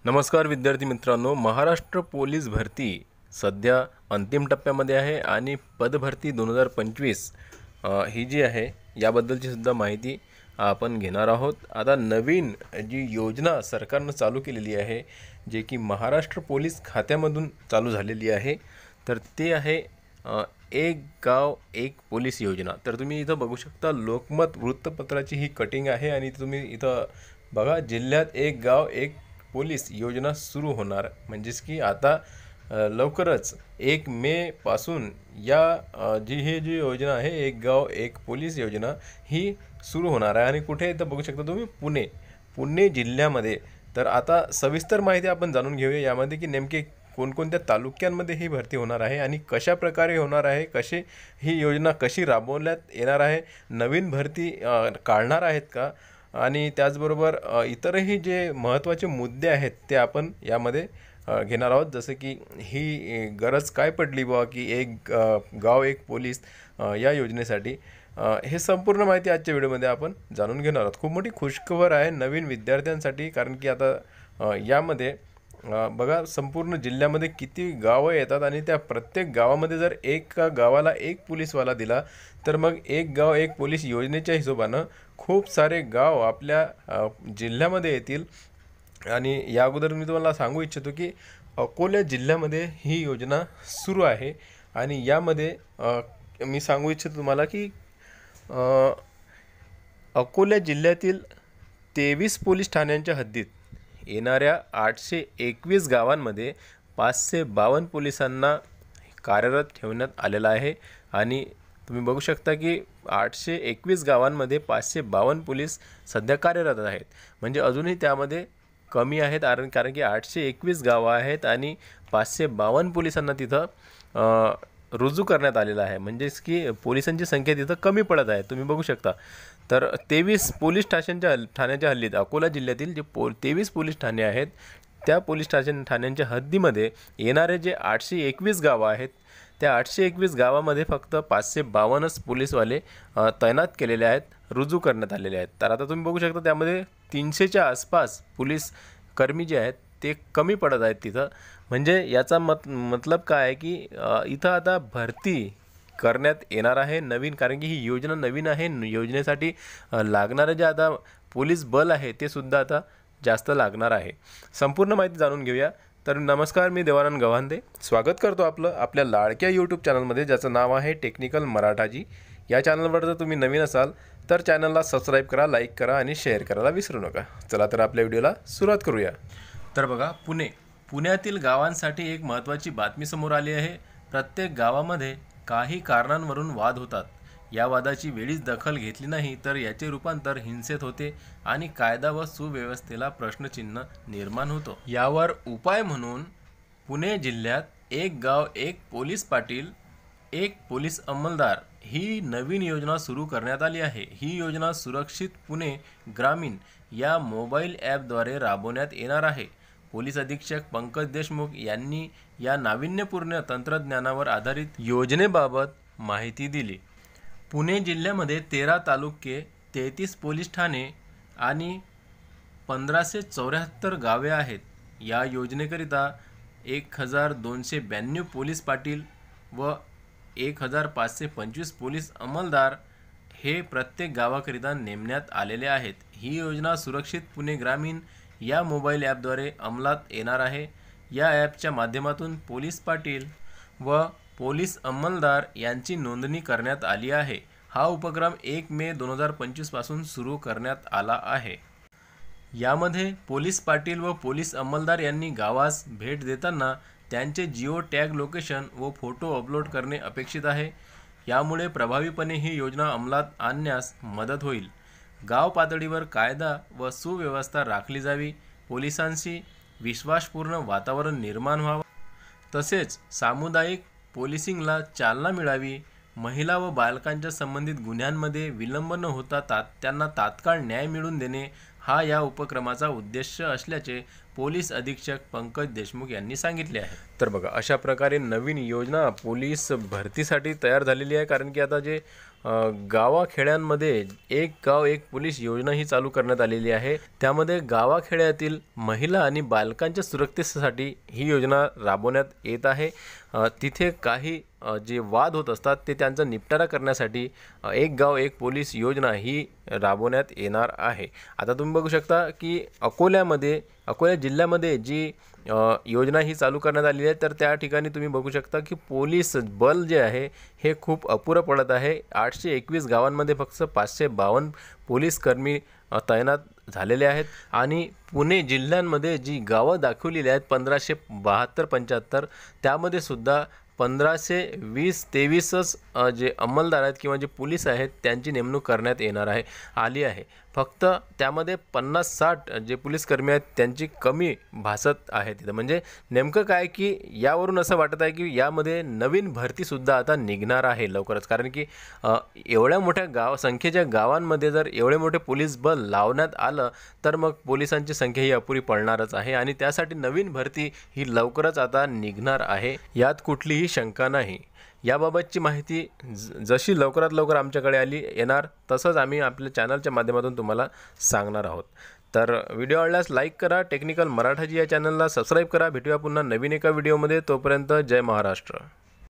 नमस्कार विद्यार्थी मित्रांनो, महाराष्ट्र पोलीस भरती सध्या अंतिम टप्प्यामध्ये आहे आणि पदभरती 2025 ही जी आहे याबद्दलची सुद्धा माहिती आपण घेणार आहोत। आता नवीन जी योजना सरकारने चालू केलेली आहे, जे की महाराष्ट्र पोलीस खात्यामधून चालू झालेली आहे, तर ते आहे एक गाव एक पोलीस योजना। तर तुम्ही इथं बघू शकता, लोकमत वृत्तपत्राची ही कटिंग आहे आणि तुम्ही इथं बघा, जिल्ह्यात एक गाव एक पोलीस योजना सुरू होणार। म्हणजेच की आता लवकरच 1 मे पासून या जी योजना आहे, एक गाव एक पोलीस योजना ही सुरू होणार आहे। आणि कुठे तर बघू शकता तुम्ही, पुणे जिल्ह्यामध्ये। तर आता सविस्तर माहिती आपण जाणून घेऊया यामध्ये की नेमके कोणकोणत्या तालुक्यांमध्ये ही भरती होणार आहे आणि कशा प्रकारे होणार आहे, कशी ही योजना कशी राबवण्यात येणार आहे, नवीन भरती काढणार आहेत का, आणि त्याचबरोबर इतरही जे महत्त्वाचे मुद्दे आहेत ते आपण यामध्ये घेणार आहोत। जसे की ही गरज काय पडली बुवा की एक गाव एक पोलीस या योजनेसाठी, हे संपूर्ण माहिती आजच्या व्हिडिओमध्ये आपण जाणून घेणार आहोत। खूप मोठी खुशखबर आहे नवीन विद्यार्थ्यांसाठी, कारण की आता यामध्ये बघा, संपूर्ण जिल्ह्यामध्ये किती गावं येतात आणि त्या प्रत्येक गावामध्ये जर एका गावाला एक पोलीसवाला दिला, तर मग एक गाव एक पोलीस योजनेच्या हिशोबानं खूप सारे गाव आपल्या जिल्ह्यामध्ये येतील। आणि या अगोदर मी तुम्हाला सांगू इच्छितो की अकोला जिल्ह्यामध्ये ही योजना सुरू आहे। आणि यामध्ये मी सांगू इच्छितो तुम्हाला की अकोला जिल्ह्यातील 23 पोलीस ठाण्यांच्या हद्दीत येणाऱ्या 821 गावांमध्ये 552 पोलिसांना कार्यरत ठेवण्यात आलेला आहे। आणि तुम्ही बघू शकता की 821 गावांमध्ये 552 पोलीस सध्या कार्यरत आहेत। म्हणजे अजूनही त्यामध्ये कमी आहेत, कारण की 821 गावं आहेत आणि 552 पोलिसांना तिथं रुजू करण्यात आलेला आहे। म्हणजेच की पोलिसांची संख्या तिथं कमी पडत आहे, तुम्ही बघू शकता। तर 23 पोलीस ठाण्याच्या हल्लीत अकोला जिल्ह्यातील जे 23 पोलीस ठाणे आहेत, त्या पोलीस ठाण्यांच्या हद्दीमध्ये येणारे जे 821 गावं आहेत, त्या 821 गावामध्ये फक्त 552च पोलीसवाले तैनात केलेले आहेत, रुजू करण्यात आलेले आहेत। तर आता तुम्ही बघू शकता, त्यामध्ये 300च्या आसपास पोलीस कर्मी जे आहेत ते कमी पडत आहेत तिथं। म्हणजे याचा मतलब काय आहे की इथं आता भरती करण्यात येणार आहे नवीन, कारण की ही योजना नवीन आहे। योजनेसाठी लागणारे जे आता पोलीस बल आहे ते सुद्धा आता जास्त लागणार आहे। संपूर्ण माहिती जाणून घेऊया। तर नमस्कार, मी देवानंद गव्हांदे स्वागत करतो आपलं आपल्या लाडक्या यूट्यूब चॅनलमध्ये, ज्याचं नाव आहे टेक्निकल मराठाजी। या चॅनलवर जर तुम्ही नवीन असाल तर चॅनलला सबस्क्राईब करा, लाईक करा आणि शेअर करायला विसरू नका। चला तर आपल्या व्हिडिओला सुरुवात करूया। तर बघा, पुण्यातील गावांसाठी एक महत्त्वाची बातमी समोर आली आहे। प्रत्येक गावामध्ये काही कारणांवरून वाद होतात। या वादाची वेळीच दखल घेतली नाही तर याचे रूपांतर हिंसेत होते आणि कायदा व सुव्यवस्थेला प्रश्नचिन्ह निर्माण होतो। यावर उपाय म्हणून पुणे जिल्ह्यात एक गाव एक पोलीस पाटील एक पोलीस अंमलदार ही नवीन योजना सुरू करण्यात आली आहे। ही योजना सुरक्षित पुणे ग्रामीण या मोबाईल ॲपद्वारे राबवण्यात येणार आहे। पोलीस अधीक्षक पंकज देशमुख यांनी या नाविन्यपूर्ण तंत्रज्ञानावर आधारित योजनेबाबत माहिती दिली। पुणे जिल्ह्यामध्ये 13 तालुके, 33 पोलीस ठाणे आणि 1574 गावे आहेत। या योजनेकरिता 1292 पोलीस पाटील व 1525 पोलीस अंमलदार हे प्रत्येक गावाकरिता नेमण्यात आलेले आहेत। ही योजना सुरक्षित पुणे ग्रामीण या मोबाईल ॲपद्वारे अंमलात येणार आहे। या ॲपच्या माध्यमातून पोलीस पाटील व पोलीस अंमलदार यांची नोंदणी करण्यात आली आहे। हा उपक्रम 1 मे 2025 पासून सुरू करण्यात आला आहे। यामध्ये पोलीस पाटील व पोलीस अंमलदार यांनी गावास भेट देताना त्यांचे जिओ टॅग लोकेशन व फोटो अपलोड करणे अपेक्षित आहे। यामुळे प्रभावीपणे ही योजना अंमलात आणण्यास मदत होईल। गाव पातळीवर कायदा व सुव्यवस्था राखली जावी, पोलिसांशी विश्वासपूर्ण वातावरण निर्माण व्हावं, तसेच सामुदायिक पोलिसिंगला चालना मिळावी, महिला व बालकांच्या संबंधित गुन्ह्यांमध्ये विलंब न होता त्यांना तात्काळ न्याय मिळवून देणे हा या उपक्रमाचा उद्देश असल्याचे पोलीस अधीक्षक पंकज देशमुख यांनी सांगितले आहे। तर बघा, अशा प्रकारे नवीन योजना पोलीस भरतीसाठी तयार झालेली आहे। कारण की आता जे गावाखेड्यांमध्ये एक गाव एक पोलीस योजना ही चालू करण्यात आलेली आहे। त्यामध्ये गावाखेड्यातील महिला आणि बालकांच्या सुरक्षेसाठी ही योजना राबवण्यात येत आहे। तिथे काही जे वाद होत असतात ते त्यांचा निपटारा करण्यासाठी एक गाव एक पोलीस योजना ही राबवण्यात येणार आहे। आता तुम्ही बघू शकता की अकोला जिल्ह्यामध्ये जी योजना ही चालू करण्यात आली आहे, तर त्या ठिकाणी तुम्ही बघू शकता की पोलीस बल जे आहे हे खूप अपुरं पडत आहे। 821 गावांमध्ये फक्त 552 पोलीस कर्मी तैनात झालेले आहेत आणि पुणे जिल्ह्यांमध्ये जी गावं दाखवलेली आहेत 1572-75, त्यामध्ये सुद्धा 1520-23च जे अंमलदार आहेत किंवा जे पोलीस आहेत त्यांची नेमणूक करण्यात येणार आली आहे। फक्त त्यामध्ये 50-60 जे पोलीस कर्मी आहेत त्यांची कमी भासत आहे तिथं। म्हणजे नेमकं काय की यावरून असं वाटत आहे की यामध्ये नवीन भरतीसुद्धा आता निघणार आहे लवकरच, कारण की एवढ्या मोठ्या संख्येच्या गावांमध्ये जर एवढे मोठे पोलीस बल लावण्यात आलं तर मग पोलिसांची संख्या ही अपुरी पडणारच आहे आणि त्यासाठी नवीन भरती ही लवकरच आता निघणार आहे, यात कुठलीही शंका नाही। याबाबतची माहिती जशी लवकरात लवकर आमच्याकडे येणार तसंच आम्ही आपल्या चॅनलच्या माध्यमातून तुम्हाला सांगणार आहोत। तर व्हिडिओ आवडल्यास लाईक करा, टेक्निकल मराठाजी या चॅनलला सबस्क्राईब करा। भेटूया पुन्हा नवीन एका व्हिडिओमध्ये, तोपर्यंत जय महाराष्ट्र।